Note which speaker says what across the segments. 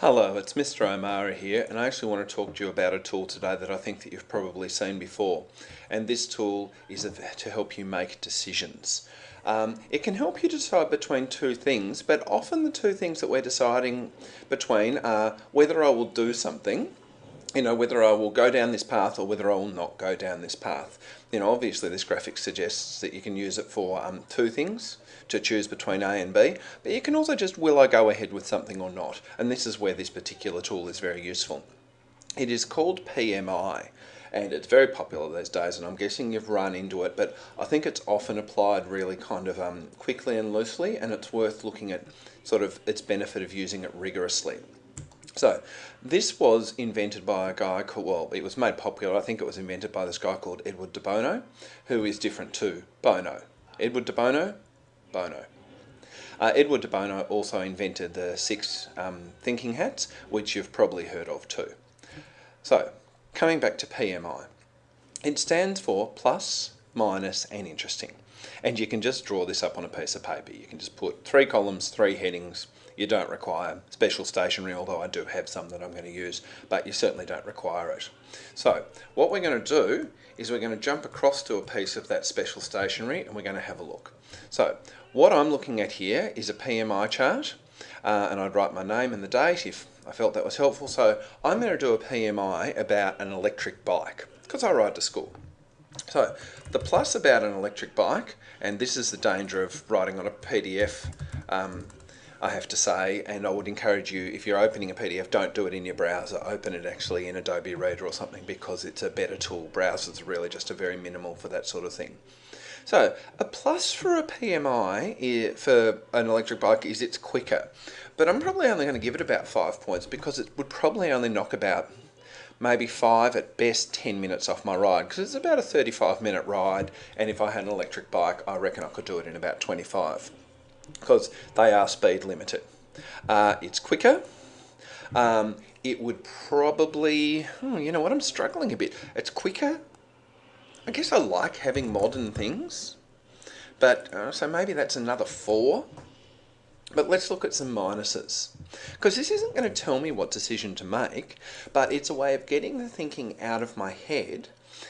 Speaker 1: Hello, it's Mr. O'Mara here, and I actually want to talk to you about a tool today that I think that you've probably seen before. And this tool is to help you make decisions. It can help you decide between two things, but often the two things that we're deciding between are whether I will do something, whether I will go down this path or whether I will not go down this path. Obviously this graphic suggests that you can use it for two things, to choose between A and B, but you can also just, will I go ahead with something or not? And this is where this particular tool is very useful. It is called PMI, and it's very popular these days, and I'm guessing you've run into it, but I think it's often applied really kind of quickly and loosely, and it's worth looking at sort of its benefit of using it rigorously. So this was invented by a guy called, well, it was made popular, I think it was invented by this guy called Edward de Bono, who is different to Bono. Edward de Bono, Bono. Edward de Bono also invented the six thinking hats, which you've probably heard of too. So, coming back to PMI, it stands for plus, minus, and interesting. And you can just draw this up on a piece of paper. You can just put 3 columns, 3 headings. You don't require special stationery, although I do have some that I'm going to use, but you certainly don't require it. So, what we're going to do is we're going to jump across to a piece of that special stationery and we're going to have a look. So, what I'm looking at here is a PMI chart, and I'd write my name and the date if I felt that was helpful. So I'm going to do a PMI about an electric bike, because I ride to school. So the plus about an electric bike, and this is the danger of writing on a PDF, I have to say, and I would encourage you, if you're opening a PDF, don't do it in your browser, open it actually in Adobe Reader or something, because it's a better tool. Browsers are really just a very minimal for that sort of thing. So a plus for a PMI for an electric bike is it's quicker, but I'm probably only going to give it about 5 points because it would probably only knock about maybe 5, at best 10 minutes off my ride, because it's about a 35-minute ride, and if I had an electric bike I reckon I could do it in about 25, because they are speed limited. It's quicker. It would probably, you know what, I'm struggling a bit. It's quicker. I guess I like having modern things, but so maybe that's another 4. But let's look at some minuses, because this isn't going to tell me what decision to make, but it's a way of getting the thinking out of my head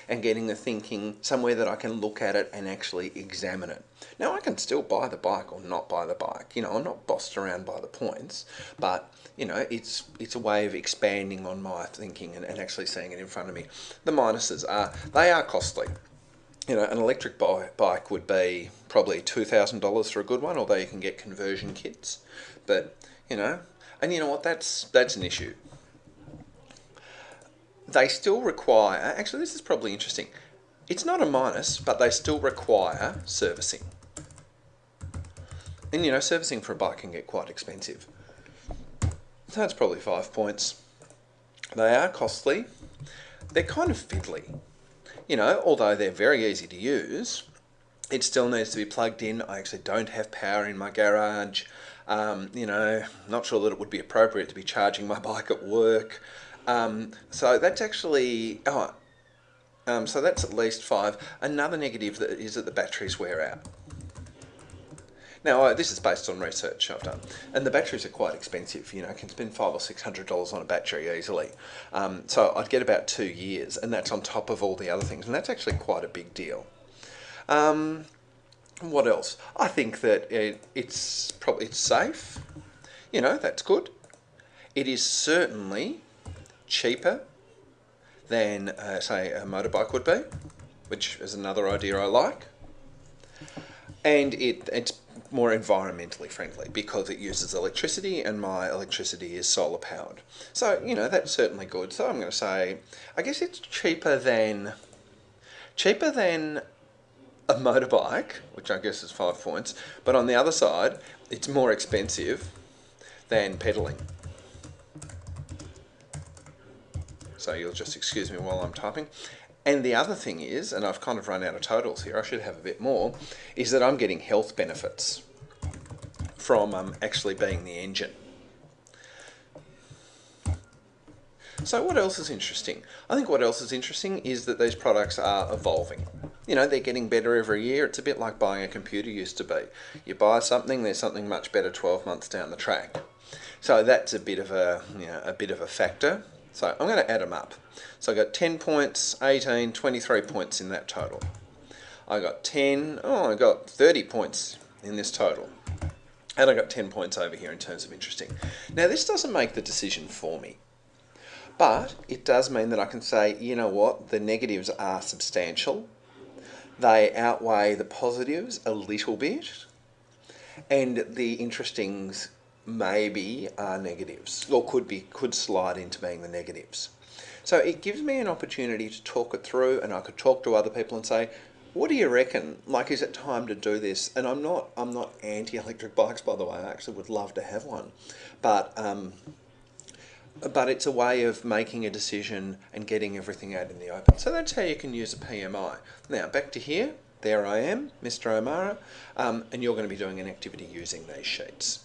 Speaker 1: and getting the thinking somewhere that I can look at it and actually examine it. Now I can still buy the bike or not buy the bike, I'm not bossed around by the points, but it's a way of expanding on my thinking and actually seeing it in front of me. The minuses are, they are costly. An electric bike would be probably $2,000 for a good one, although you can get conversion kits. But, and you know what, that's an issue. They still require, actually this is probably interesting, it's not a minus, but they still require servicing. And servicing for a bike can get quite expensive. So that's probably 5 points. They are costly. They're kind of fiddly. Although they're very easy to use, it still needs to be plugged in. I actually don't have power in my garage. Not sure that it would be appropriate to be charging my bike at work. So that's actually, so that's at least 5. Another negative is that the batteries wear out. Now, this is based on research I've done, and the batteries are quite expensive. Can spend $500 or $600 on a battery easily. So I'd get about 2 years, and that's on top of all the other things, and that's actually quite a big deal. What else? I think that it's safe. That's good. It is certainly cheaper than, say, a motorbike would be, which is another idea I like. And it's more environmentally friendly because it uses electricity, and my electricity is solar powered. So, that's certainly good. So I'm going to say, I guess it's cheaper than a motorbike, which I guess is 5 points, but on the other side, it's more expensive than pedaling. So you'll just excuse me while I'm typing. And the other thing is, and I've kind of run out of totals here, I should have a bit more, is that I'm getting health benefits from actually being the engine. So what else is interesting? I think what else is interesting is that these products are evolving. They're getting better every year. It's a bit like buying a computer used to be. You buy something, there's something much better 12 months down the track. So that's a bit of a factor. So I'm going to add them up. So I got 10 points, 18, 23 points in that total. I got 10, I got 30 points in this total. And I got 10 points over here in terms of interesting. Now this doesn't make the decision for me, but it does mean that I can say, you know what, the negatives are substantial. They outweigh the positives a little bit, and the interestings maybe are negatives, or could slide into being the negatives. So it gives me an opportunity to talk it through, and I could talk to other people and say, what do you reckon? Like, is it time to do this? And I'm not anti-electric bikes, by the way. I actually would love to have one, but it's a way of making a decision and getting everything out in the open. So that's how you can use a PMI. Now back to here. There I am, Mr. O'Mara, and you're going to be doing an activity using these sheets.